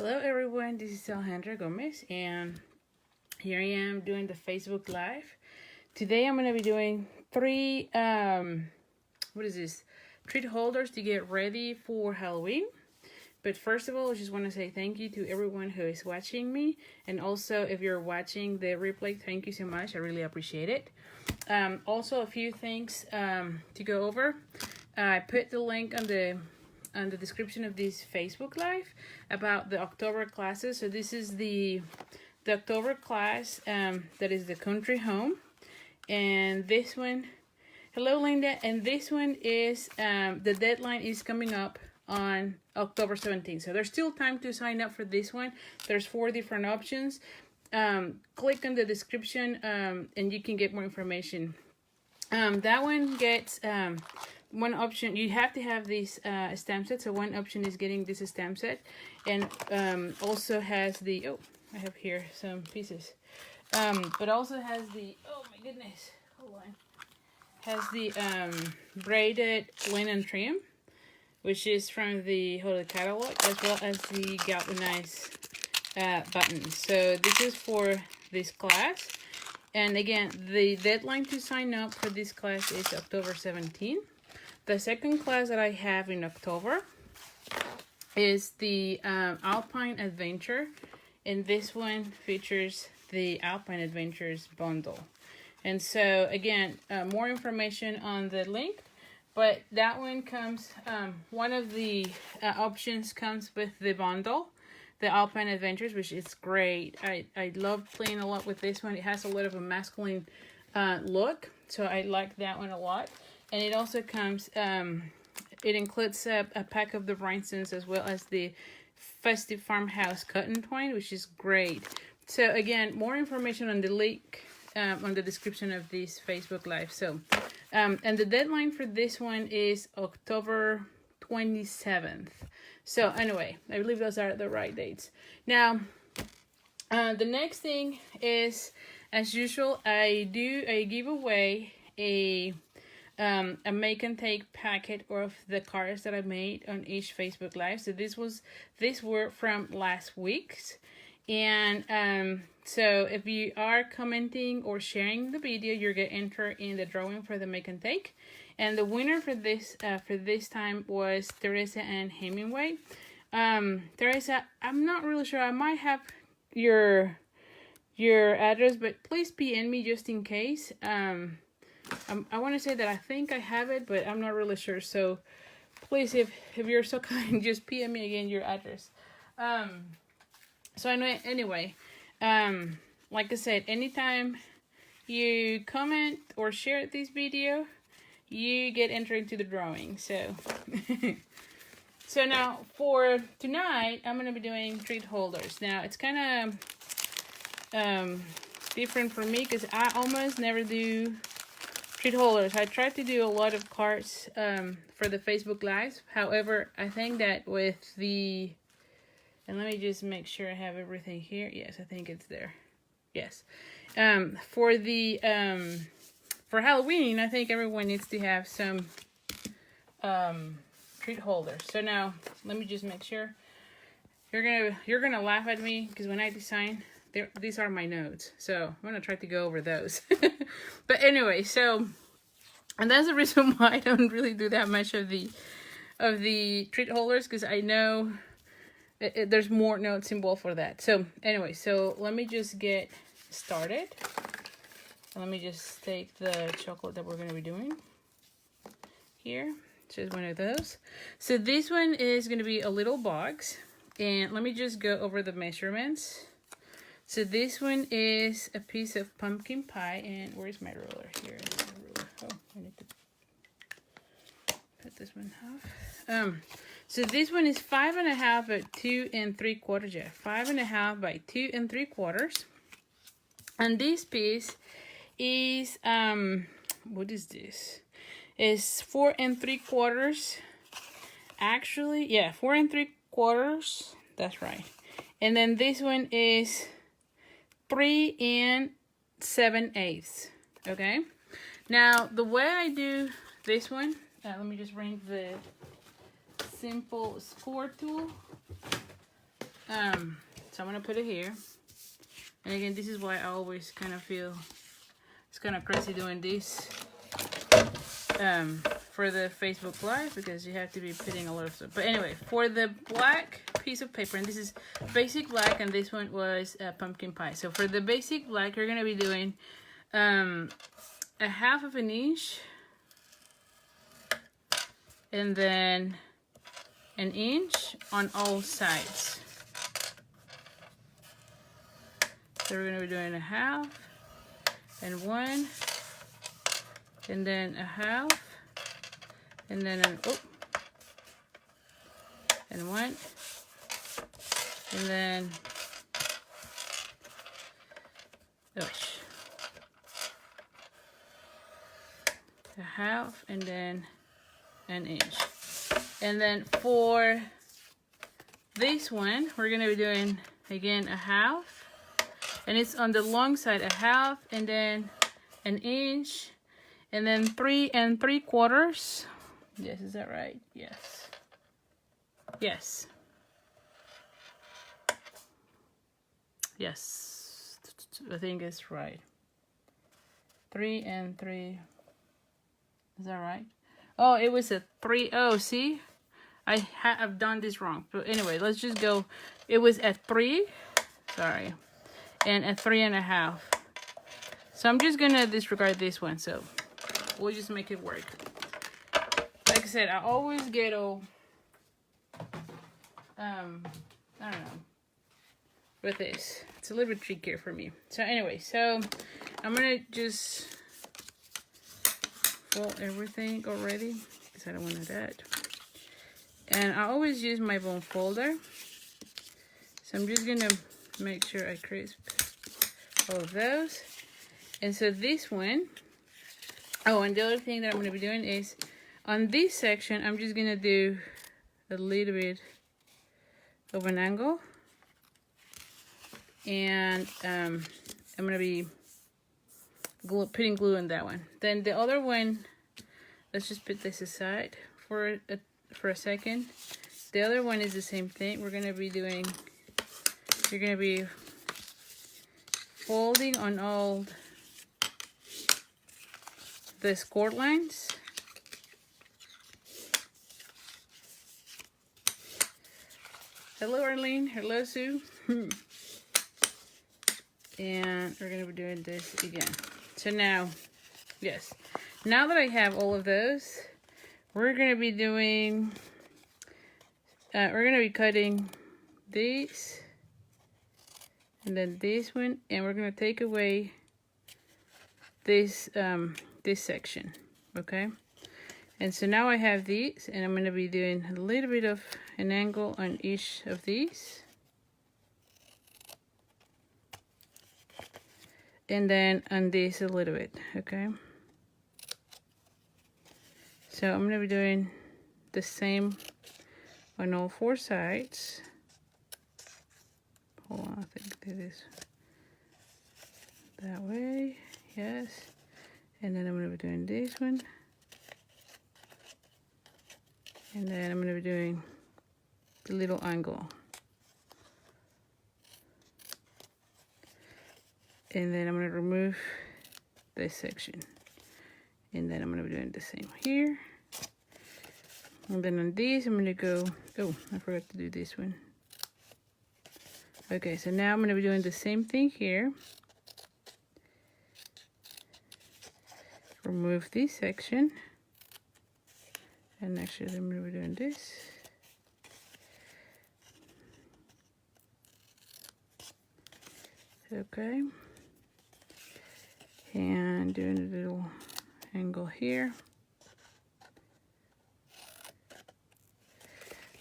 Hello everyone, this is Alejandra Gomez and here I am doing the Facebook Live. Today I'm going to be doing three, treat holders to get ready for Halloween. But first of all, I just want to say thank you to everyone who is watching me. And also, if you're watching the replay, thank you so much. I really appreciate it. Also, a few things to go over. I put the link on the description of this Facebook Live about the October classes. So this is the October class that is the country home. And this one, hello Linda, and this one is, the deadline is coming up on October 17th. So there's still time to sign up for this one. There's 4 different options. Click on the description and you can get more information. That one gets one option. You have to have this stamp set. So one option is getting this stamp set, and also has the, oh, I have here some pieces, but also has the, oh my goodness, hold on, has the braided linen trim, which is from the catalog, as well as the galvanized buttons. So this is for this class. And again, the deadline to sign up for this class is October 17th. The second class that I have in October is the Alpine Adventure. And this one features the Alpine Adventures bundle. And so again, more information on the link. But that one comes, one of the options comes with the bundle, the Alpine Adventures, which is great. I love playing a lot with this one. It has a lot of a masculine look, so I like that one a lot. And it also comes, it includes a pack of the rhinestones as well as the festive farmhouse cotton twine, which is great. So again, more information on the link on the description of this Facebook Live. So, and the deadline for this one is October 27th. So anyway, I believe those are the right dates. Now, the next thing is, as usual, I do a giveaway, a make and take packet of the cards that I made on each Facebook Live. So these were from last week's. And so if you are commenting or sharing the video, you're going to enter in the drawing for the make and take. And the winner for this time was Teresa Ann Hemingway. Teresa, I'm not really sure. I might have your address, but please PM me just in case. I want to say that I think I have it, but I'm not really sure. So please, if you're so kind, just PM me again your address. So anyway, like I said, anytime you comment or share this video, you get entered into the drawing. So so now for tonight, I'm going to be doing treat holders. Now it's kind of different for me because I almost never do treat holders. I try to do a lot of cards for the Facebook Lives. However, I think that with the, and let me just make sure I have everything here. Yes, I think it's there. Yes. For the for Halloween, I think everyone needs to have some treat holders. So now, let me just make sure. You're gonna laugh at me because when I design, these are my notes. So I'm gonna try to go over those. But anyway, so, and that's the reason why I don't really do that much of the treat holders, because I know there's more notes involved for that. So anyway, so let me just get started. Let me just take the chocolate that we're going to be doing here. Just one of those. So this one is going to be a little box. And let me just go over the measurements. So this one is a piece of pumpkin pie. And where's my ruler? Here is my ruler. Oh, I need to put this one off. So this one is 5.5 by 2 3/4. Yeah, 5.5 by 2 3/4. And this piece is what is this? Is 4 3/4. Actually, yeah, 4 3/4. That's right. And then this one is 3 7/8. Okay. Now the way I do this one, let me just bring the simple score tool. So I'm gonna put it here. And again, this is why I always kind of feel it's kind of crazy doing this for the Facebook Live, because you have to be putting a lot of stuff. But anyway, for the black piece of paper, and this is basic black, and this one was pumpkin pie. So for the basic black, you're gonna be doing a 1/2 of an inch, and then 1 inch on all sides. So we're gonna be doing a 1/2 and 1, and then a 1/2, and then and 1, and then a 1/2, and then 1 inch. And then for this one, we're gonna be doing again a 1/2, and it's on the long side, a 1/2, and then 1 inch, and then 3 3/4. Yes, is that right? Yes. Yes. Yes. I think it's right. 3 3. Is that right? Oh, it was a 3. Oh, see? I've done this wrong. But anyway, let's just go. It was at 3. Sorry. And a 3 1/2. So I'm just gonna disregard this one. So we'll just make it work. Like I said, I always get all I don't know with this. It's a little bit trickier for me. So anyway, so I'm gonna just fold everything already because I don't want that. And I always use my bone folder. So I'm just gonna make sure I crisp all of those. And so this one, oh, and the other thing that I'm gonna be doing is on this section, I'm just gonna do a little bit of an angle, and I'm gonna be putting glue on that one. Then the other one, let's just put this aside for a second. The other one is the same thing. We're gonna be doing, you're gonna be folding on all the score lines. Hello, Arlene. Hello, Sue. And we're going to be doing this again. So now, yes. Now that I have all of those, we're going to be doing, we're going to be cutting these, and then this one, and we're going to take away this, this section, okay? And so now I have these, and I'm going to be doing a little bit of an angle on each of these. And then on this a little bit, okay? So I'm going to be doing the same on all 4 sides. Hold on, I think that is that way, yes. And then I'm going to be doing this one. And then I'm going to be doing the little angle. And then I'm going to remove this section. And then I'm going to be doing the same here. And then on these, I'm going to go, oh, I forgot to do this one. Okay, so now I'm going to be doing the same thing here. Remove this section. And actually, I'm going to be doing this. Okay. And doing a little angle here.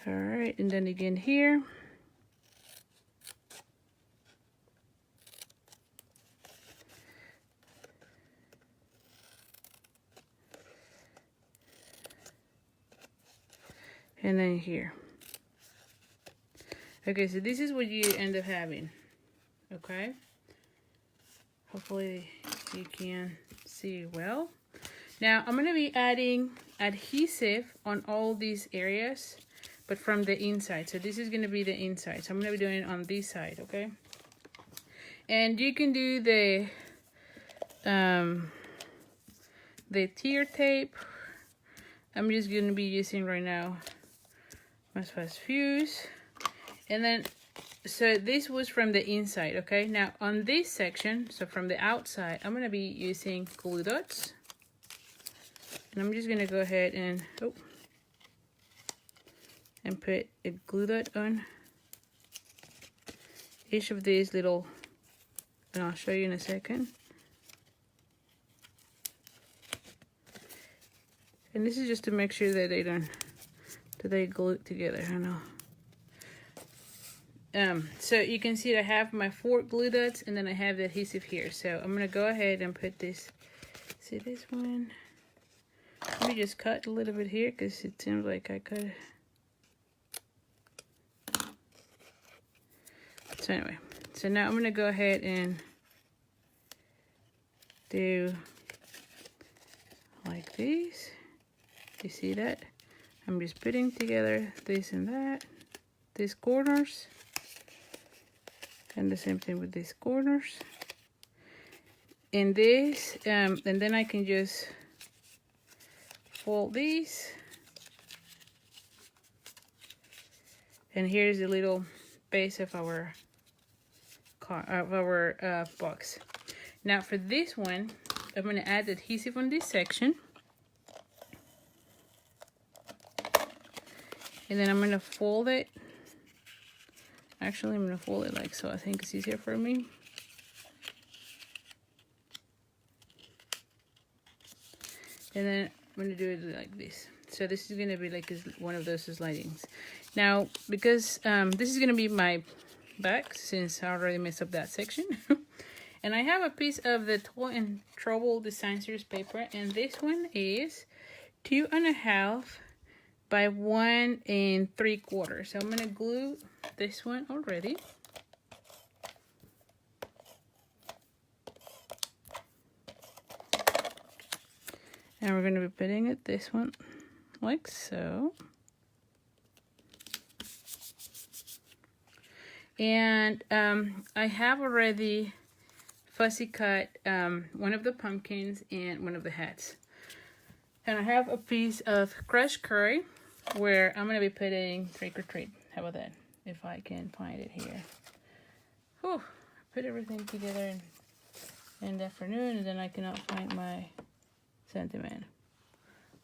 All right, and then again here. And then here. Okay, so this is what you end up having. Okay. Hopefully you can see well. Now I'm going to be adding adhesive on all these areas but from the inside. So this is going to be the inside. So I'm going to be doing it on this side, okay? And you can do the tear tape. I'm just going to be using right now my Fast Fuse. And then, so this was from the inside, okay? Now on this section, so from the outside, I'm going to be using glue dots. And I'm just going to go ahead and, and put a glue dot on each of these little, and I'll show you in a second. And this is just to make sure that they glue together. I know. So you can see that I have my 4 glue dots, and then I have the adhesive here. So I'm gonna go ahead and put this. See this one? Let me just cut a little bit here because it seems like I cut it. So anyway, so now I'm gonna go ahead and do like this. You see that? I'm just putting together this and that, these corners, and the same thing with these corners. And this, and then I can just fold these. And here's the little base of our box. Now for this one, I'm going to add adhesive on this section. And then I'm going to fold it. Actually, I'm going to fold it like so. I think it's easier for me. And then I'm going to do it like this. So this is going to be like one of those slidings. Now, because this is going to be my back, since I already messed up that section. And I have a piece of the Toil and Trouble Design Series paper. And this one is 2.5 by 1 3/4. So I'm going to glue this one already. And we're going to be putting it this one like so. And I have already fussy cut one of the pumpkins and one of the hats. And I have a piece of crushed curry where I'm going to be putting Trick or Treat. How about that? If I can find it here. Whew, put everything together in the afternoon, and then I cannot find my sentiment.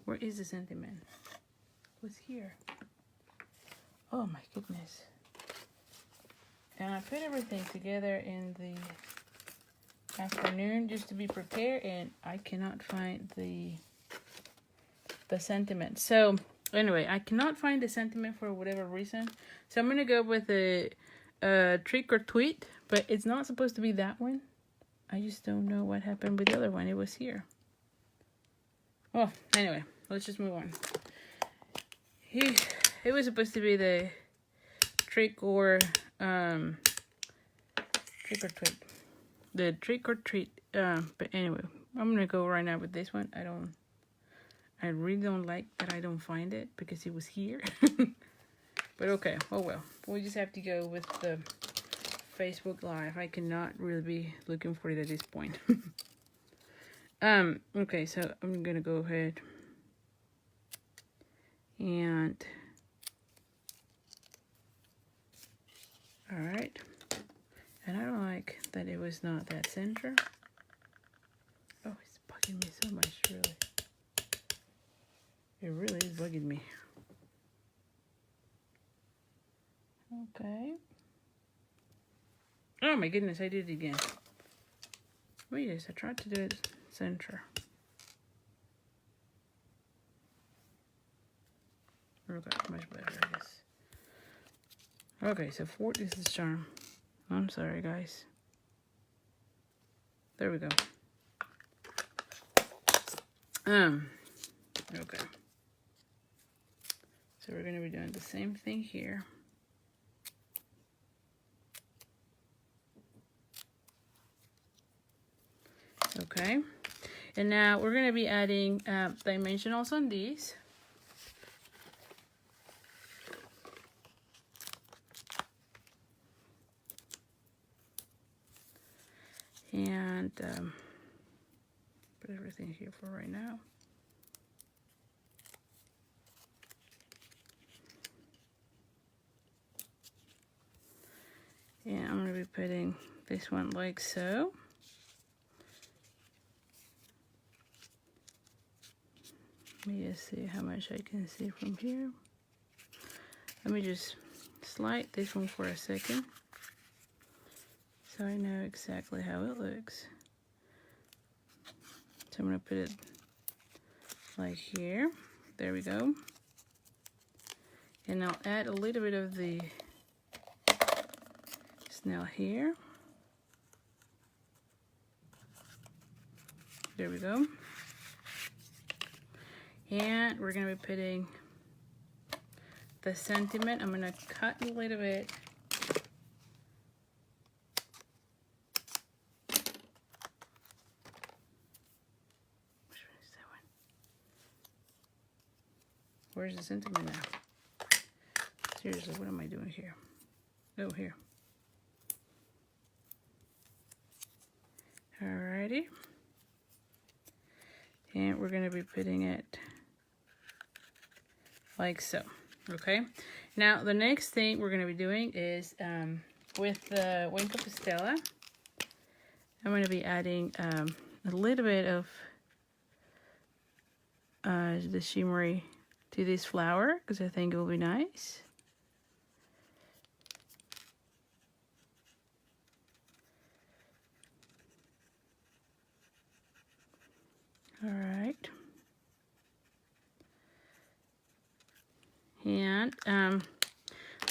Where is the sentiment? What's here? Oh my goodness. And I put everything together in the afternoon just to be prepared, and I cannot find the sentiment. So anyway, I cannot find the sentiment for whatever reason. So I'm gonna go with the Trick or Treat, but it's not supposed to be that one. I just don't know what happened with the other one. It was here. Well, anyway, let's just move on. It was supposed to be the Trick or Treat. The Trick or Treat. But anyway, I'm gonna go right now with this one. I really don't like that I don't find it because it was here. But okay, oh well. We just have to go with the Facebook Live. I cannot really be looking for it at this point. Okay, so I'm gonna go ahead and alright. And I don't like that it was not that center. Oh, it's bugging me so much, really. It really is bugging me. Okay. Oh my goodness, I did it again. Wait, yes, I tried to do it center. Okay, much better, I guess. Okay, so 4 is the charm. I'm sorry, guys. There we go. Okay. So we're going to be doing the same thing here. Okay. And now we're going to be adding dimensionals on these. And put everything here for right now. And I'm going to be putting this one like so. Let me just see how much I can see from here. Let me just slide this one for a second so I know exactly how it looks. So I'm going to put it like here. There we go. And I'll add a little bit of the snail here. There we go. And we're going to be putting the sentiment. I'm going to cut a little bit. Which one is that one? Where's the sentiment now? Seriously, what am I doing here? Oh, here. Alrighty. And we're going to be putting it like so. Okay. Now, the next thing we're going to be doing is with the Winco Pastella, I'm going to be adding a little bit of the shimmery to this flower because I think it will be nice. All right. And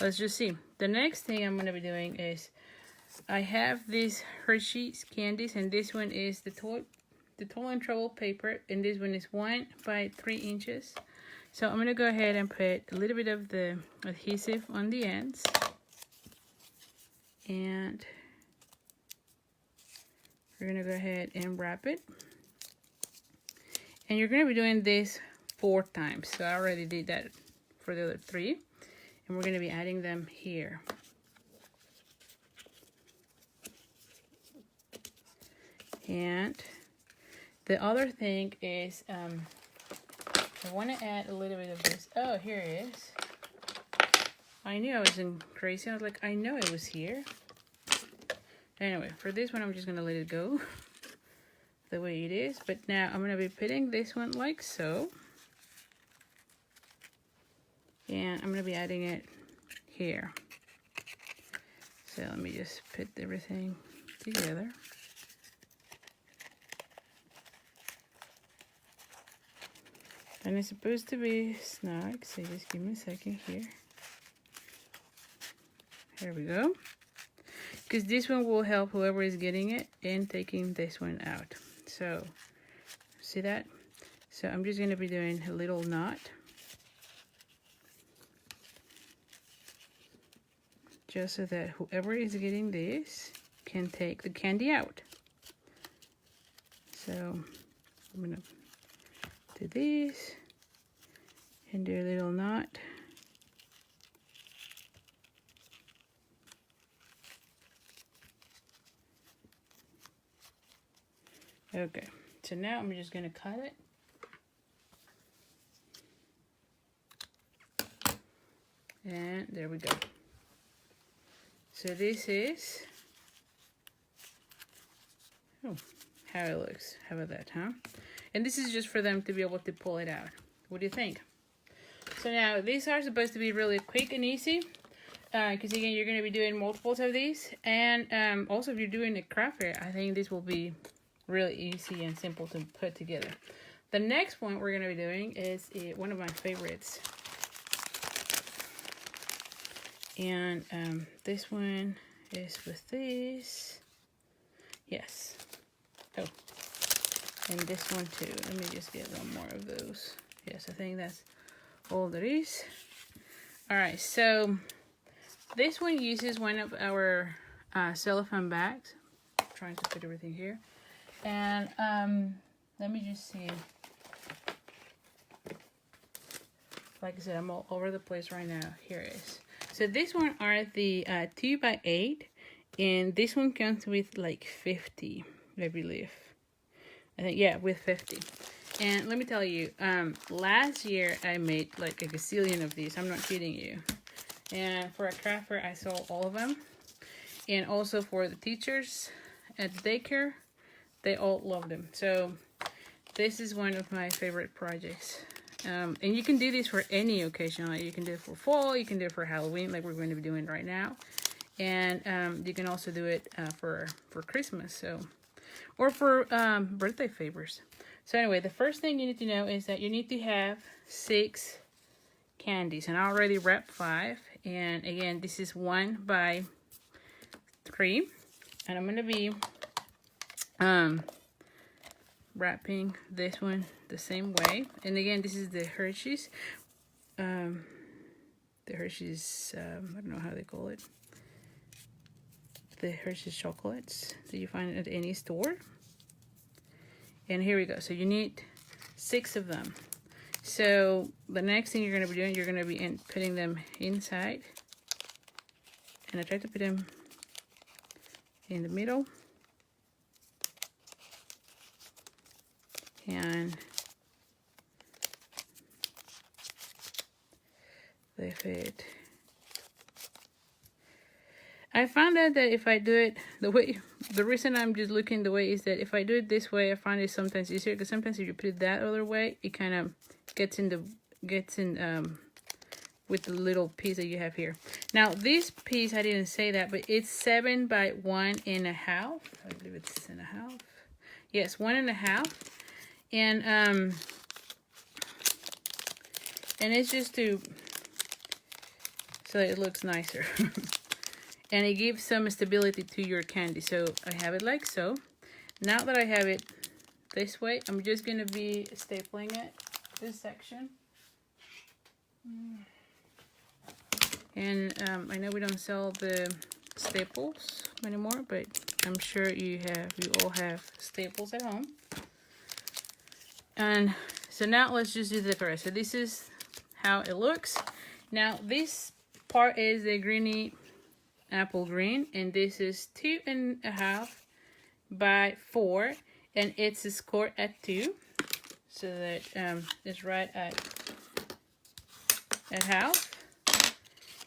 let's just see. The next thing I'm going to be doing is I have these Hershey's candies, and this one is the toy and trouble paper, and this one is 1 by 3 inches. So I'm going to go ahead and put a little bit of the adhesive on the ends, and we're going to go ahead and wrap it. And you're going to be doing this 4 times. So I already did that for the other 3. And we're going to be adding them here. And the other thing is I want to add a little bit of this. Oh, here it is. I knew I wasn't crazy. I was like, I know it was here. Anyway, for this one, I'm just going to let it go the way it is. But now I'm going to be putting this one like so. And I'm going to be adding it here. So let me just put everything together. And it's supposed to be snug, so just give me a second here. There we go. Because this one will help whoever is getting it in taking this one out. So, see that? So I'm just going to be doing a little knot. Just so that whoever is getting this can take the candy out. So I'm going to do this and do a little knot. Okay, so now I'm just going to cut it. And there we go. So this is how it looks. How about that, huh? And this is just for them to be able to pull it out. What do you think? So now these are supposed to be really quick and easy. Because again, you're going to be doing multiples of these. And also if you're doing a craft fair, I think this will be really easy and simple to put together. The next one we're going to be doing is one of my favorites. And this one is with this. Yes. Oh. And this one too. Let me just get one more of those. Yes, I think that's all there is. Alright, so this one uses one of our cellophane bags. I'm trying to put everything here. And let me just see. Like I said, I'm all over the place right now. Here it is. So this one are the 2 by 8, And this one comes with like 50, I believe. I think, yeah, with 50. And let me tell you, last year I made like a gazillion of these. I'm not kidding you. And for a craft fair, I sold all of them. And also for the teachers at the daycare, they all love them. So this is one of my favorite projects. And you can do this for any occasion. Like you can do it for fall, you can do it for Halloween, like we're going to be doing right now. And you can also do it for Christmas, so, or for birthday favors. So anyway, the first thing you need to know is that you need to have 6 candies, and I already wrapped 5. And again, this is 1 by 3, and I'm gonna be wrapping this one the same way. And again, this is the Hershey's. The Hershey's, I don't know how they call it. The Hershey's chocolates that you find at any store. And here we go. So you need 6 of them. So the next thing you're going to be doing, you're going to be putting them inside. And I try to put them in the middle. And they fit. I found out that if I do it the reason I'm just looking the way is that if I do it this way, I find it sometimes easier, because sometimes if you put it that other way, it kind of gets in with the little piece that you have here. Now this piece, I didn't say that, but it's 7 by 1.5. I believe it's 1.5. Yes, 1.5. And it's just so it looks nicer. And it gives some stability to your candy. So I have it like so. Now that I have it this way, I'm just going to be stapling it, this section. And I know we don't sell the staples anymore, but I'm sure you all have staples at home. And so now let's just do the rest. So this is how it looks. Now this part is the greeny apple green, and this is 2.5 by 4, and it's scored at 2, so that it's right at half.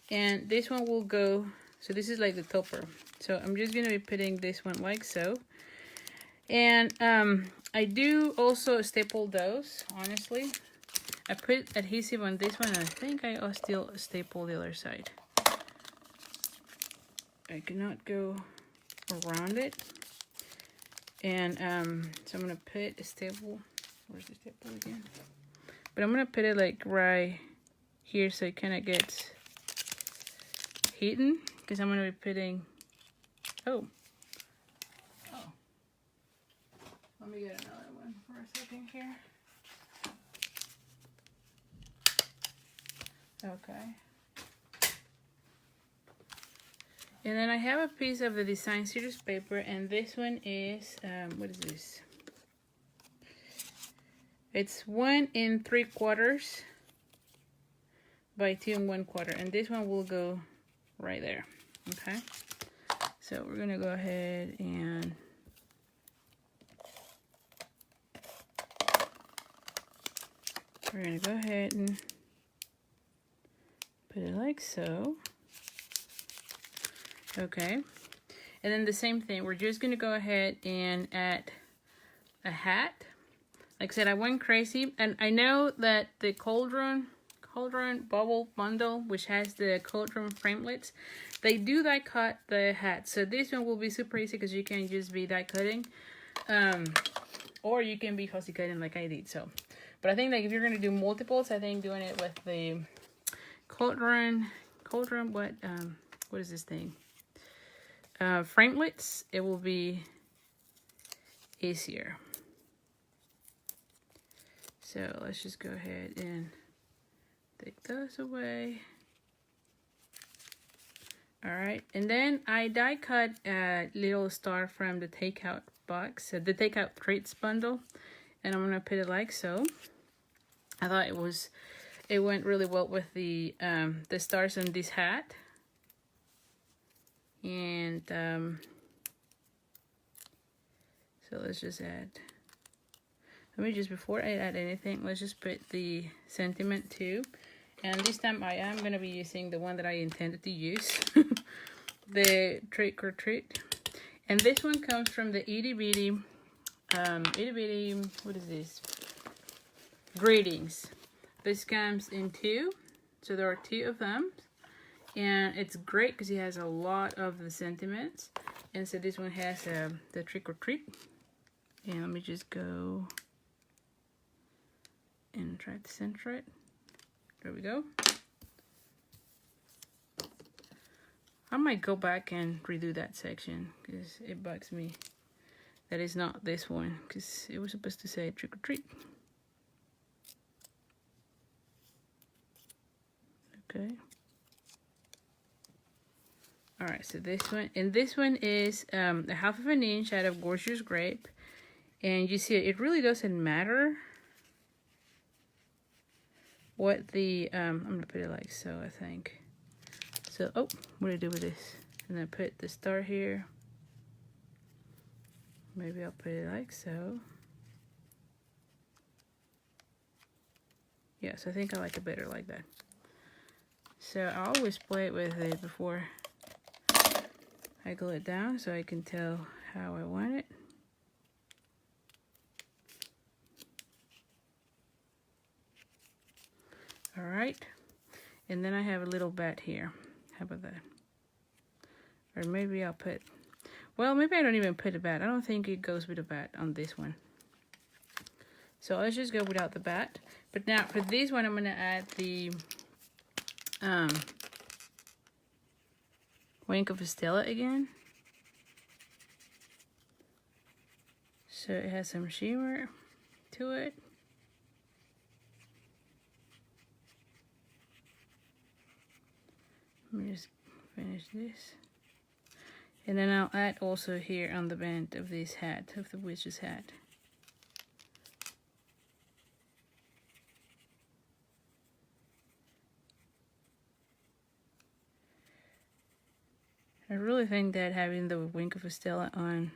And this one will go, so this is like the topper. So I'm just gonna be putting this one like so. And I do also staple those, honestly. I put adhesive on this one, and I think I still staple the other side. I cannot go around it. And so I'm gonna put a staple. Where's the staple again? But I'm gonna put it like right here so it kind of gets hidden, because I'm gonna be putting, oh, let me get another one for a second here. Okay. And then I have a piece of the design series paper, and this one is, what is this? It's 1 3/4 by 2 1/4, and this one will go right there. Okay, so we're gonna go ahead and we're gonna go ahead and put it like so. Okay, and then the same thing, we're just gonna go ahead and add a hat. Like I said, I went crazy, and I know that the Cauldron Bubble Bundle, which has the Cauldron framelits, they do die cut the hat. So this one will be super easy because you can just be die cutting, or you can be fussy cutting like I did. So, but I think like if you're gonna do multiples, I think doing it with the Cauldron, what is this thing? Framelits, it will be easier. So let's just go ahead and take those away. All right, and then I die cut a little star from the takeout box, the takeout treats bundle, and I'm gonna put it like so. I thought it went really well with the stars on this hat. And so let's just add, before I add anything, let's just put the sentiment too. And this time I am going to be using the one that I intended to use, the Trick or Treat. And this one comes from the itty bitty, what is this? Greetings. This comes in 2, so there are 2 of them. And it's great because it has a lot of the sentiments. And so this one has the Trick or Treat. And let me just go and try to center it. There we go. I might go back and redo that section because it bugs me that it's not this one, because it was supposed to say Trick or Treat. Okay. Alright, so this one, and this one is a 1/2 inch out of Gorgeous Grape. And you see, it really doesn't matter what the, I'm going to put it like so, I think. So, oh, what do I do with this? And I put the star here. Maybe I'll put it like so. Yes, I think I like it better like that. So I always play it with it before I glue it down so I can tell how I want it. All right, and then I have a little bat here. How about that? Or maybe I'll put, well, maybe I don't even put a bat. I don't think it goes with a bat on this one. So let's just go without the bat. But now for this one, I'm going to add the Wink of a Stella again. So it has some shimmer to it. Let me just finish this. And then I'll add also here on the band of this hat, of the witch's hat. I really think that having the Wink of a Stella on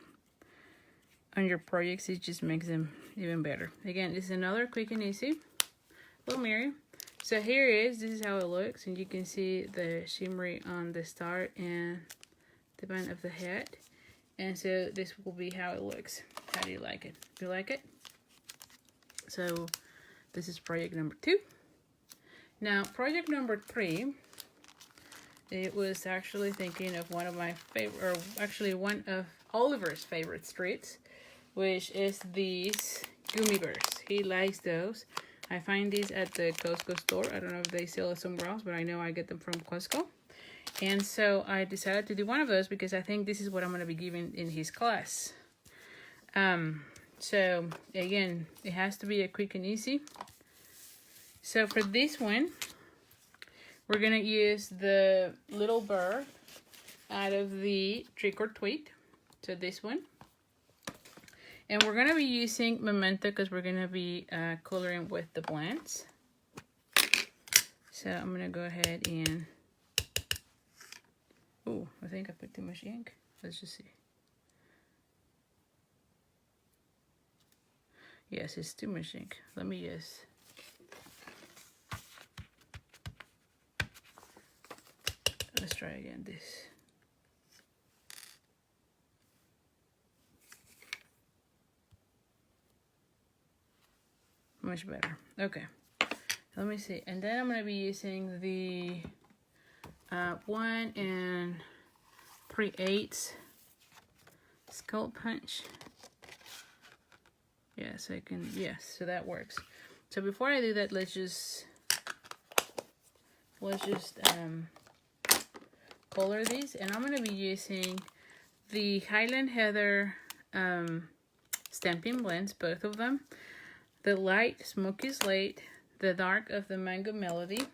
your projects, it just makes them even better. Again, this is another quick and easy little mirror. So here this is how it looks, and you can see the shimmery on the star and the band of the hat. And so this will be how it looks. How do you like it? Do you like it? So this is project number 2. Now project number 3, it was actually thinking of one of my favorite, or actually one of Oliver's favorite treats, which is these gummy bears. He likes those. I find these at the Costco store. I don't know if they sell it somewhere else, but I know I get them from Costco. And so I decided to do one of those because I think this is what I'm going to be giving in his class. So again, it has to be a quick and easy. So for this one, we're going to use the little bird out of the Trick or Treat. So this one. And we're going to be using Memento because we're going to be coloring with the blends. So I'm going to go ahead and... Oh, I think I put too much ink. Let's just see. Yes, it's too much ink. Let me just... Let's try again this. Much better. Okay. Let me see. And then I'm going to be using the 1 3/8 skull punch. Yes, I can. Yes, so that works. So before I do that, let's just color these, and I'm going to be using the Highland Heather stamping blends, both of them. The light Smoky Slate, the dark of the Mango Melody,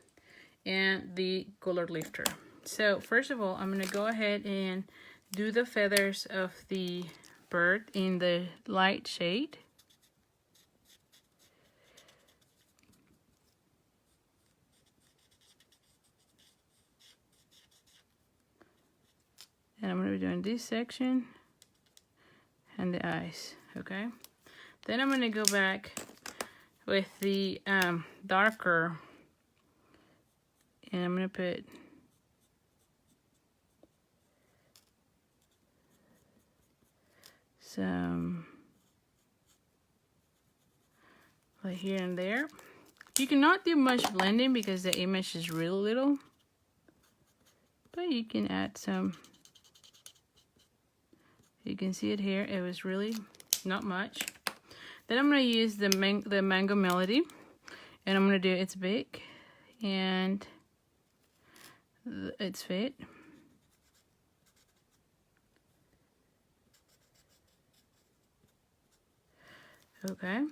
and the Color Lifter. So first of all, I'm going to go ahead and do the feathers of the bird in the light shade. And we're doing this section and the eyes, okay? Then I'm gonna go back with the darker, and I'm gonna put some like here and there. You cannot do much blending because the image is really little, but you can add some. You can see it here. It was really not much. Then I'm going to use the Mango Melody, and I'm going to do its big and its fit. Okay,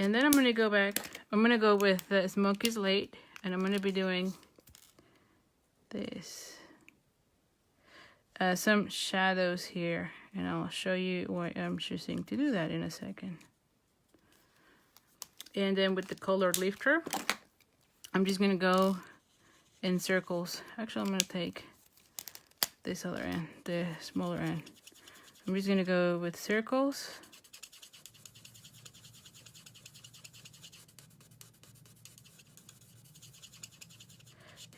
and then I'm going to go back. I'm going to go with the Smoky's Late, and I'm going to be doing this. Some shadows here, and I'll show you why I'm choosing to do that in a second. And then with the colored lifter, I'm just going to go in circles. Actually, I'm going to take this other end, the smaller end. I'm just going to go with circles.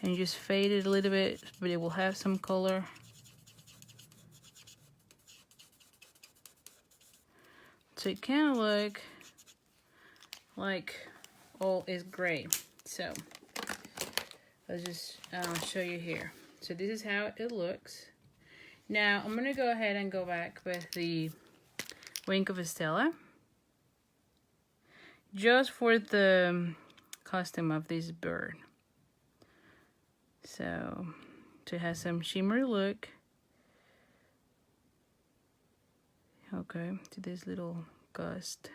And just fade it a little bit, but it will have some color. So it kind of look like all is gray. So let's just show you here. So this is how it looks. Now I'm gonna go ahead and go back with the Wink of Estella, just for the costume of this bird. So it has some shimmery look. Okay, to this little gust.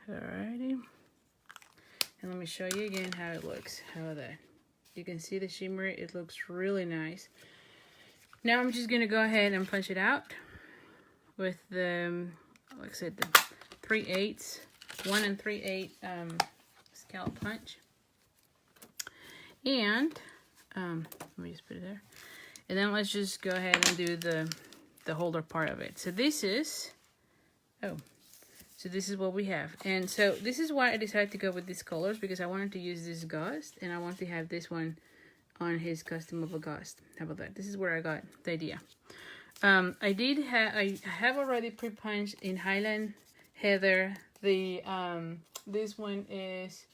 Alrighty. And let me show you again how it looks. How about that? You can see the shimmer. It looks really nice. Now I'm just gonna go ahead and punch it out with the, like I said, the 3/8, 1 3/8 scalp punch. And let me just put it there. And then let's just go ahead and do the holder part of it. So this is, so this is what we have. And so this is why I decided to go with these colors, because I wanted to use this gust, and I want to have this one on his costume of a gust. How about that? This is where I got the idea. I have already pre-punched in Highland Heather. The this one is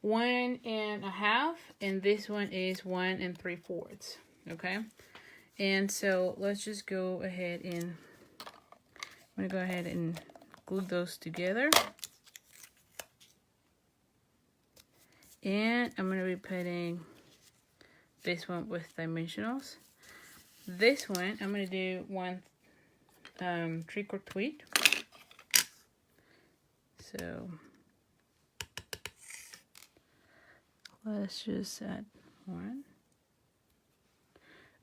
1 1/2, and this one is 1 3/4. Okay, and so let's just go ahead and I'm gonna go ahead and glue those together, and I'm gonna be putting this one with dimensionals. This one I'm gonna do 1 3/4 tweed. So let's just add 1.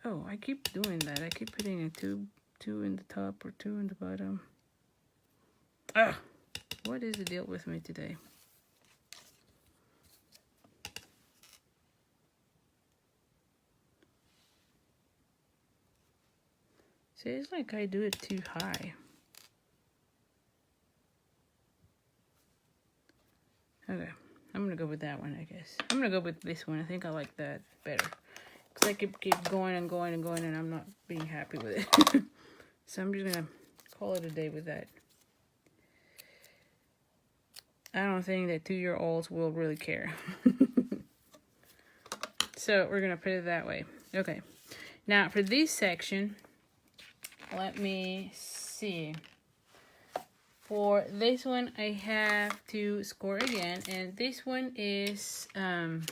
Oh, I keep doing that. I keep putting a two in the top or 2 in the bottom. Ah, what is the deal with me today? See, it's like I do it too high. Okay, I'm gonna go with that one, I guess. I'm gonna go with this one. I think I like that better. Because I keep going and going and going, and I'm not being happy with it. So I'm just gonna call it a day with that. I don't think that 2-year-olds will really care. So we're gonna put it that way. Okay. Now for this section, let me see. For this one, I have to score again, and this one is let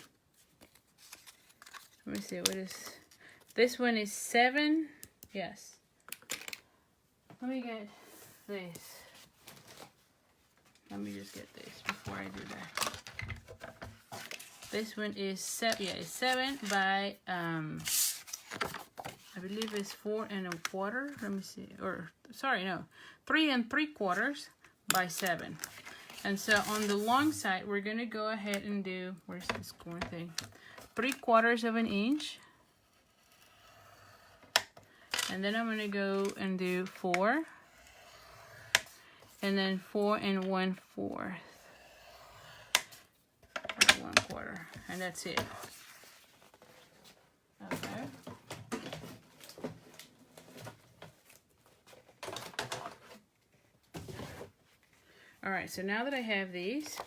me see, what is this one? Is 7. Yes, let me get this. Let me just get this before I do that. This one is 7. Yeah, it's 7 by I believe it's 4 1/4. Let me see. Or sorry, no, 3 3/4 by 7. And so on the long side, we're gonna go ahead and do, where's this corner thing? 3/4 of an inch. And then I'm gonna go and do 4. And then 4 1/4. 1/4. And that's it. Okay. All right, so now that I have these,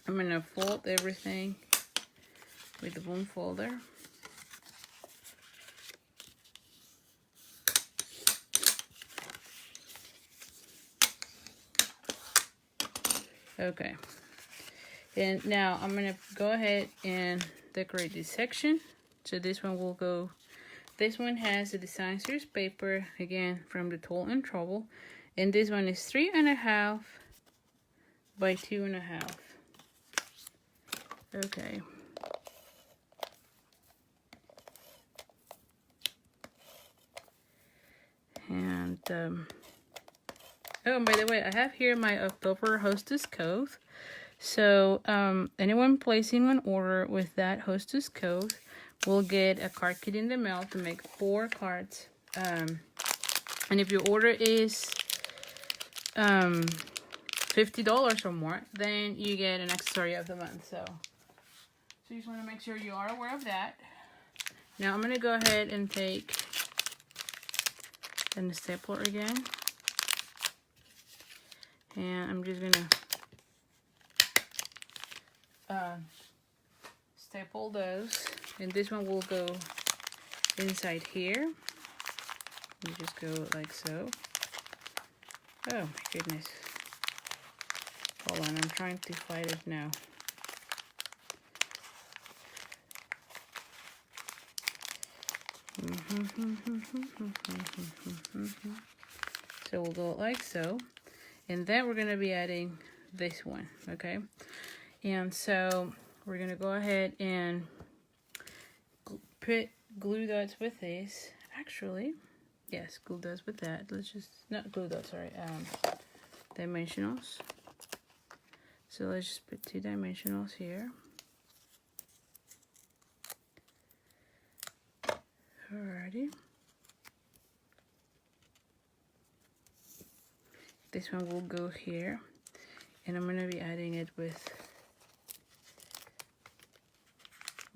I'm gonna fold everything with the boom folder. Okay, and now I'm gonna go ahead and decorate this section. So this one will go, this one has the design series paper, again from the Toll and Trouble, and this one is 3.5 by 2.5. Okay. And oh, and by the way, I have here my October hostess code. So anyone placing an order with that hostess code will get a card kit in the mail to make 4 cards. And if your order is $50 or more, then you get an accessory of the month. So you just want to make sure you are aware of that. Now I'm going to go ahead and take the stapler again. And I'm just gonna staple those, and this one will go inside here. You just go like so. Oh my goodness. Hold on, I'm trying to fight it now. So we'll go like so. And then we're going to be adding this one, okay? And so we're going to go ahead and put glue dots with this. Actually, yes, glue dots with that. Let's just, not glue dots, sorry, dimensionals. So let's just put 2 dimensionals here. Alrighty. This one will go here, and I'm going to be adding it with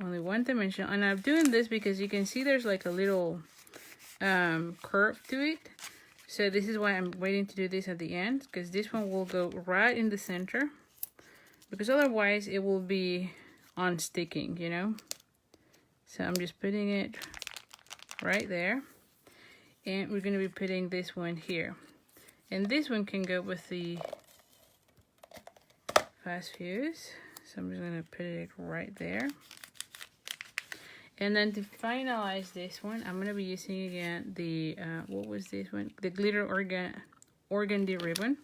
only 1 dimension. And I'm doing this because you can see there's like a little curve to it. So this is why I'm waiting to do this at the end, because this one will go right in the center, because otherwise it will be unsticking, you know. So I'm just putting it right there, and we're going to be putting this one here. And this one can go with the fast fuse. So I'm just going to put it right there. And then to finalize this one, I'm going to be using again the, what was this one? The glitter organdy ribbon.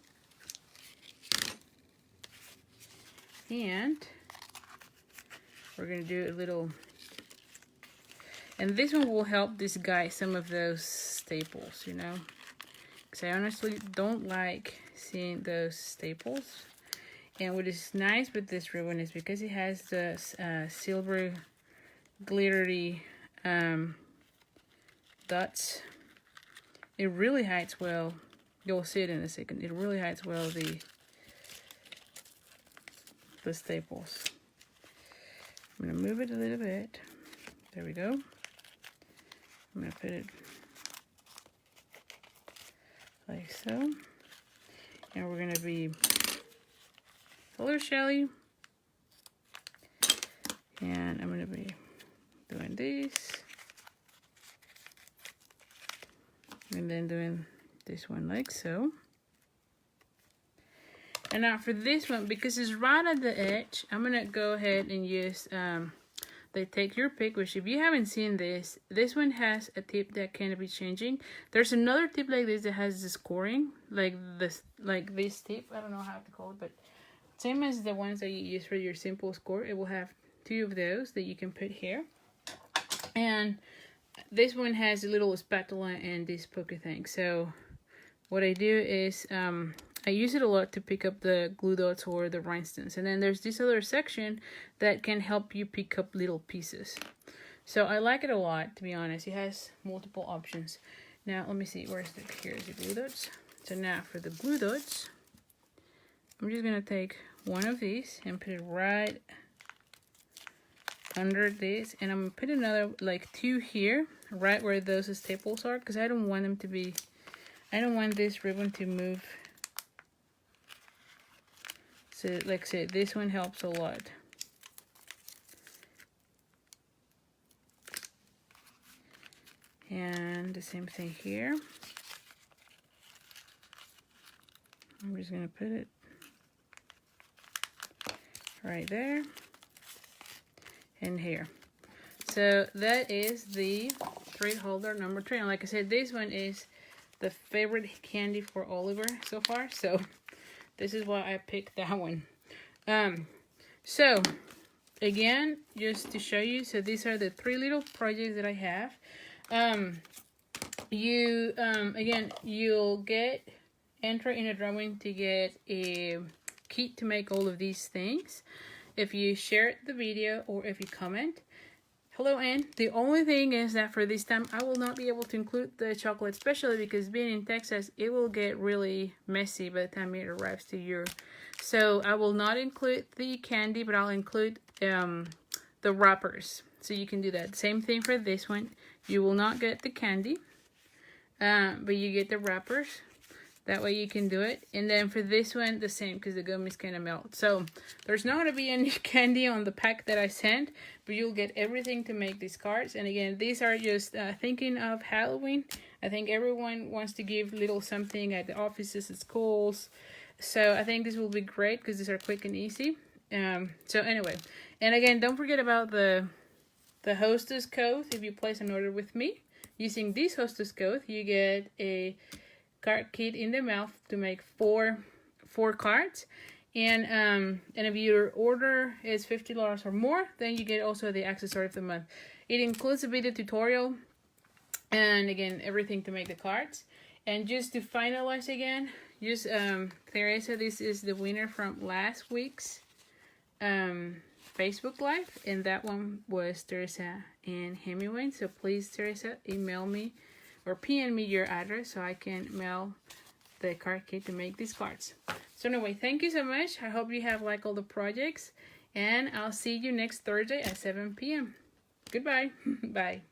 And we're going to do a little, and this one will help disguise some of those staples, you know. Because I honestly don't like seeing those staples. And what is nice with this ribbon is because it has the silver glittery dots, it really hides well. You'll see it in a second. It really hides well the staples. I'm going to move it a little bit. There we go. I'm going to put it like so. And we're going to be color shelly. And I'm going to be doing this. And then doing this one like so. And now for this one, because it's right at the edge, I'm going to go ahead and use the Take Your Pick, which if you haven't seen this one has a tip that can be changing. There's another tip like this that has the scoring, like this tip. I don't know how to call it, but same as the ones that you use for your simple score. It will have 2 of those that you can put here. And this one has a little spatula and this poker thing. So what I do is I use it a lot to pick up the glue dots or the rhinestones. And then there's this other section that can help you pick up little pieces. So I like it a lot, to be honest. It has multiple options. Now, let me see. Here's the glue dots. So now for the glue dots, I'm just going to take one of these and put it right under this. And I'm going to put another, like 2 here, right where those staples are. Because I don't want them to be, I don't want this ribbon to move. So like I said, this one helps a lot. And the same thing here. I'm just going to put it right there and here. So that is the thread holder number 3. And like I said, this one is the favorite candy for Oliver so far. So this is why I picked that one. So again, just to show you, so these are the 3 little projects that I have. Again, you'll enter in a drawing to get a kit to make all of these things if you share the video or if you comment. Hello, Anne. The only thing is that for this time, I will not be able to include the chocolate, especially because being in Texas, it will get really messy by the time it arrives to you. So I will not include the candy, but I'll include the wrappers. So you can do that. Same thing for this one. You will not get the candy, but you get the wrappers. That way you can do it. And then for this one, the same, because the gummies kind of melt. So there's not going to be any candy on the pack that I sent, but you'll get everything to make these cards. And again, these are just thinking of Halloween. I think everyone wants to give little something at the offices, at schools. So I think this will be great because these are quick and easy. So anyway, and again, don't forget about the hostess code. If you place an order with me using this hostess code, you get a card kit in the mail to make four cards. And if your order is $50 or more, then you get also the accessory of the month. It includes a video tutorial and again everything to make the cards. And just to finalize again, just Teresa, this is the winner from last week's Facebook Live, and that one was Teresa and Hemingway. So please, Teresa, email me or PM me your address so I can mail the card kit to make these cards. So anyway, thank you so much. I hope you have liked all the projects, and I'll see you next Thursday at 7 p.m. Goodbye. Bye.